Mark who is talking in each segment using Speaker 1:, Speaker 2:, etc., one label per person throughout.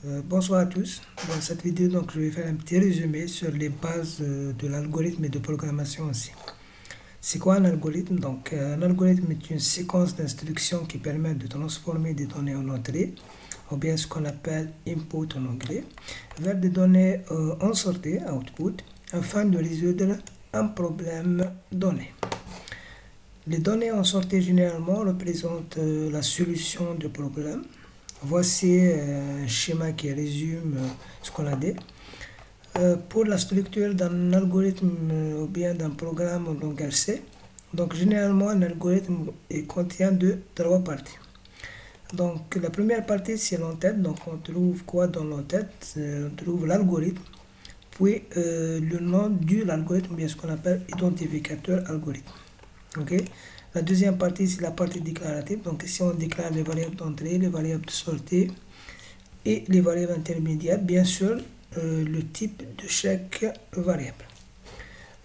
Speaker 1: Bonsoir à tous. Dans cette vidéo, je vais faire un petit résumé sur les bases de l'algorithme et de programmation aussi. C'est quoi un algorithme? Un algorithme est une séquence d'instructions qui permet de transformer des données en entrée, ou bien ce qu'on appelle input en anglais, vers des données en sortie, output, afin de résoudre un problème donné. Les données en sortie généralement représentent la solution du problème. Voici un schéma qui résume ce qu'on a dit. Pour la structure d'un algorithme ou bien d'un programme en langage C, donc généralement un algorithme contient trois parties. Donc la première partie c'est l'entête, donc on trouve quoi dans l'entête? On trouve l'algorithme, puis le nom de l'algorithme, bien ce qu'on appelle identificateur algorithme. Okay? La deuxième partie, c'est la partie déclarative. Donc ici, on déclare les variables d'entrée, les variables de sortie et les variables intermédiaires. Bien sûr, le type de chaque variable.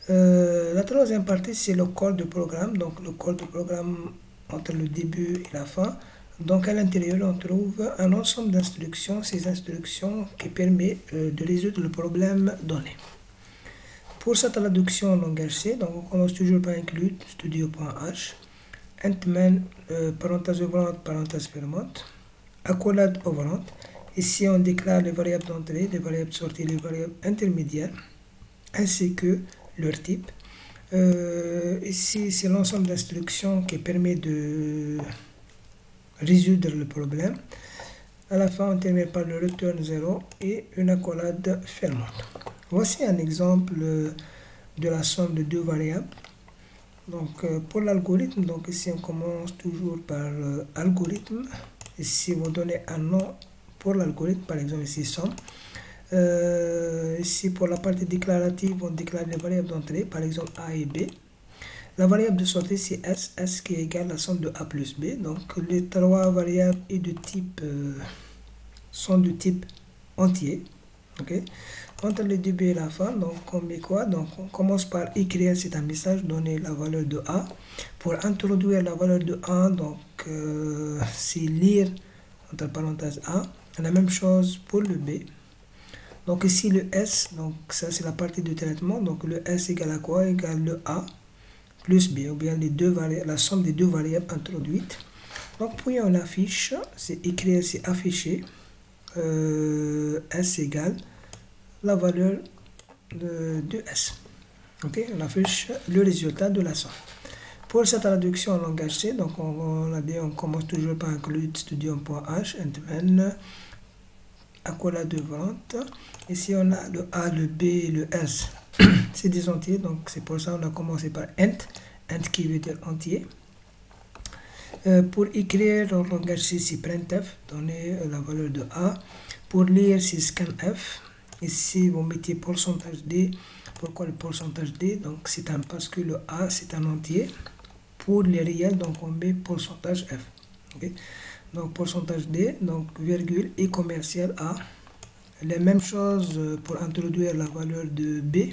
Speaker 1: La troisième partie, c'est le code de programme. Donc le code de programme entre le début et la fin. Donc à l'intérieur, on trouve un ensemble d'instructions. Ces instructions qui permettent de résoudre le problème donné. Pour cette traduction en langage C, donc on commence toujours par include studio.h, int-main, parenthèse ouvrante, parenthèse fermante, accolade ouvrante. Ici, on déclare les variables d'entrée, les variables de sortie, les variables intermédiaires, ainsi que leur type. Ici, c'est l'ensemble d'instructions qui permet de résoudre le problème. À la fin, on termine par le return 0 et une accolade fermante. Voici un exemple de la somme de deux variables. Donc pour l'algorithme, donc ici on commence toujours par algorithme. Ici vous donnez un nom pour l'algorithme, par exemple ici somme. Ici pour la partie déclarative, on déclare les variables d'entrée, par exemple A et B. La variable de sortie c'est S qui est égale à la somme de A plus B. Donc les trois variables et de type sont de type entier. Okay. Entre le début et la fin, donc on met quoi? Donc on commence par écrire, c'est un message, donner la valeur de A. Pour introduire la valeur de A, donc c'est lire entre parenthèses A. La même chose pour le B. Donc ici le S, donc ça c'est la partie de traitement. Donc le S égale à quoi? Égale le A plus B, ou bien les deux variables, la somme des deux variables introduites. Donc puis on affiche, c'est écrire, c'est afficher. S égale la valeur de S. Ok, on affiche le résultat de la somme. Pour cette traduction en langage C, donc on a dit, on commence toujours par inclure studio.h, int-main, accolade ouvrante. Ici on a le A, le B, le S, c'est des entiers, donc c'est pour ça qu'on a commencé par int qui veut dire entier. Pour écrire en langage C, c'est printf, donner la valeur de A. Pour lire, c'est scanf. Ici, vous mettez pourcentage D. Pourquoi le pourcentage D? Donc, c'est parce que le A, c'est un entier. Pour les réels, donc on met pourcentage F. Okay? Donc, pourcentage D, donc virgule et commercial A. La même chose pour introduire la valeur de B.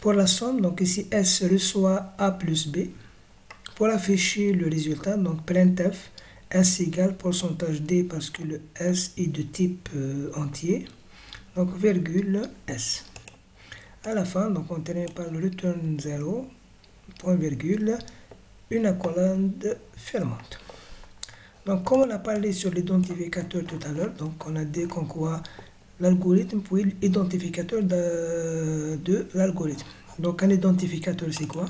Speaker 1: Pour la somme, donc ici, S reçoit A plus B. Pour afficher le résultat, donc printf, S égale pourcentage D parce que le S est de type entier. Donc virgule S. À la fin, donc on termine par le return 0, point virgule, une accolade fermante. Donc comme on a parlé sur l'identificateur tout à l'heure, donc on a dit qu'on quoi l'algorithme puis l'identificateur de l'algorithme. Donc un identificateur c'est quoi?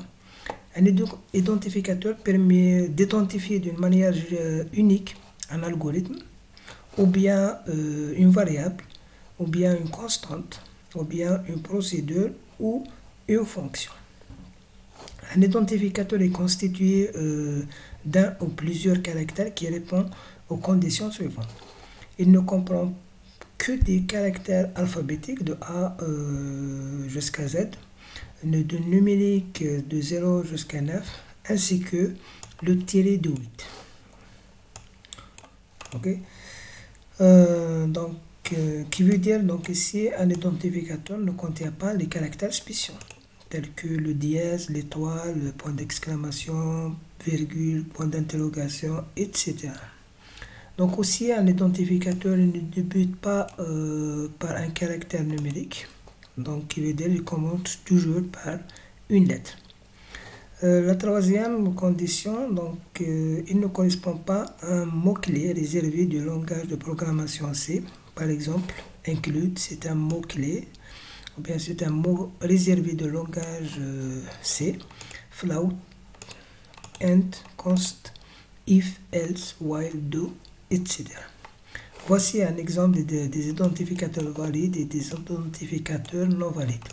Speaker 1: Un identificateur permet d'identifier d'une manière unique un algorithme, ou bien une variable, ou bien une constante, ou bien une procédure, ou une fonction. Un identificateur est constitué d'un ou plusieurs caractères qui répondent aux conditions suivantes. Il ne comprend que des caractères alphabétiques de A jusqu'à Z, de numérique de 0 jusqu'à 9, ainsi que le tiré de 8. Ok. Qui veut dire, donc ici, un identificateur ne contient pas les caractères spéciaux, tels que le dièse, l'étoile, le point d'exclamation, virgule, point d'interrogation, etc. Donc aussi, un identificateur ne débute pas par un caractère numérique. Donc, qui veut dire qu'il commence toujours par une lettre. La troisième condition, donc, il ne correspond pas à un mot-clé réservé du langage de programmation C. Par exemple, include, c'est un mot-clé, ou bien c'est un mot réservé du langage C. Float, end, const, if, else, while, do, etc. Voici un exemple des identificateurs valides et des identificateurs non valides.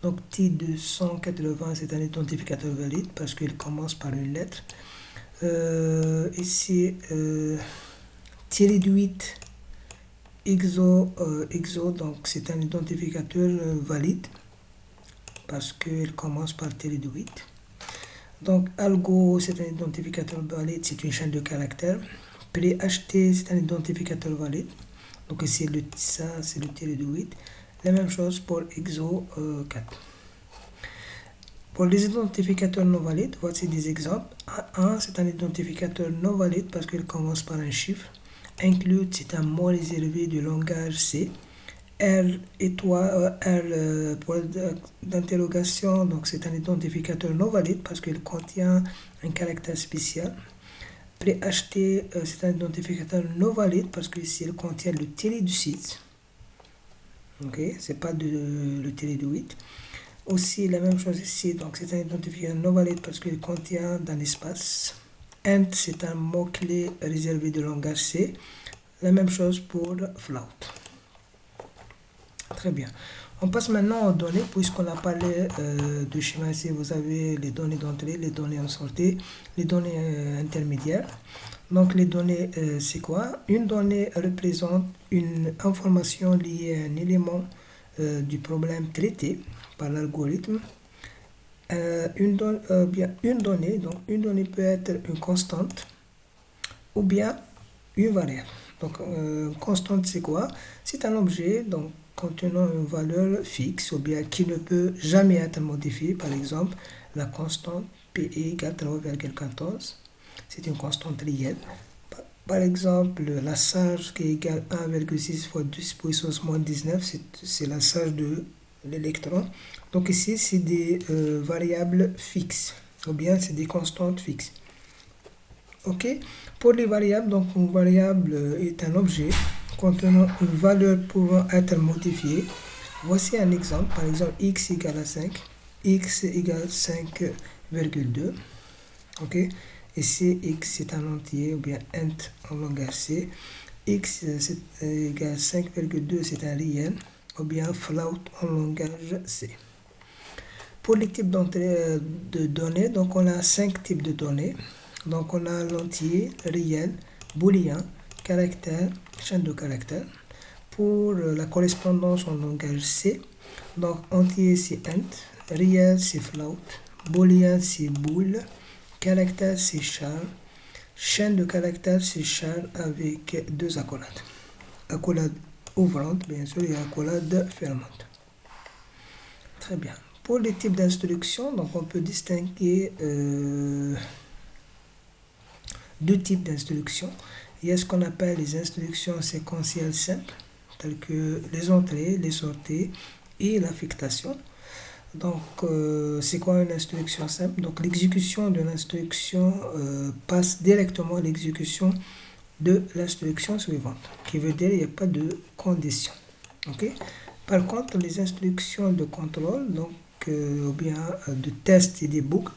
Speaker 1: Donc T280, c'est un identificateur valide parce qu'il commence par une lettre. Ici, T8 EXO, donc c'est un identificateur valide parce qu'il commence par T8. Donc Algo, c'est un identificateur valide, c'est une chaîne de caractères. PHT, c'est un identificateur valide. Donc ici, ça, c'est le T8. La même chose pour EXO 4. Pour les identificateurs non valides, voici des exemples. A1, c'est un identificateur non valide parce qu'il commence par un chiffre. Include, c'est un mot réservé du langage C. R point d'interrogation, donc c'est un identificateur non valide parce qu'il contient un caractère spécial. PHT, c'est un identificateur non valide parce que ici il contient le tiré du 6. Ok, c'est pas le tiré de 8. Aussi la même chose ici, donc c'est un identificateur non valide parce qu'il contient dans l'espace. Int, c'est un mot-clé réservé du langage C. La même chose pour float. Très bien. On passe maintenant aux données, puisqu'on a parlé de schéma ici. Vous avez les données d'entrée, les données en sortie, les données intermédiaires. Donc les données, c'est quoi? Une donnée représente une information liée à un élément du problème traité par l'algorithme. Une donnée peut être une constante ou bien une variable. Donc constante, c'est quoi? C'est un objet donc contenant une valeur fixe ou bien qui ne peut jamais être modifiée. Par exemple, la constante P égale 3,14. C'est une constante réelle. Par exemple, la charge qui est égale 1,6 fois 10 puissance moins 19, c'est la charge de l'électron. Donc ici, c'est des variables fixes, ou bien c'est des constantes fixes. Ok. Pour les variables, donc une variable est un objet contenant une valeur pouvant être modifiée. Voici un exemple. Par exemple, x égale à 5, x égale 5,2. Ok. Ici, x c'est un entier ou bien int en langage C. X égale 5,2, c'est un réel ou bien float en langage C. Pour les types de données, donc on a 5 types de données. Donc on a l'entier, réel, booléen, caractère, chaîne de caractères. Pour la correspondance en langage C, donc entier c'est int, réel c'est float, booléen c'est bool, caractère c'est char, chaîne de caractères c'est char avec deux accolades. Accolade ouvrante bien sûr et accolade fermante. Très bien. Pour les types d'instructions, donc on peut distinguer deux types d'instructions. Il y a ce qu'on appelle les instructions séquentielles simples, telles que les entrées, les sorties et l'affectation. Donc, c'est quoi une instruction simple? Donc, l'exécution de l'instruction passe directement à l'exécution de l'instruction suivante, qui veut dire qu'il n'y a pas de condition. Okay? Par contre, les instructions de contrôle, donc, ou bien de test et des boucles,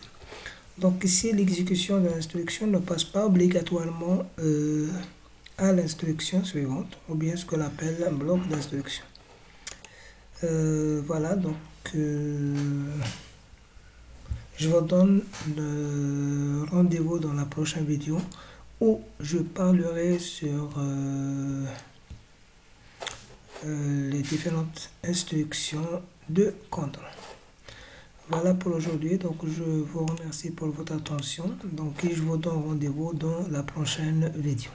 Speaker 1: donc ici, l'exécution de l'instruction ne passe pas obligatoirement à l'instruction suivante, ou bien ce qu'on appelle un bloc d'instruction. Voilà, donc je vous donne le rendez-vous dans la prochaine vidéo où je parlerai sur les différentes instructions de contrôle. Voilà pour aujourd'hui, donc je vous remercie pour votre attention, donc je vous donne rendez-vous dans la prochaine vidéo.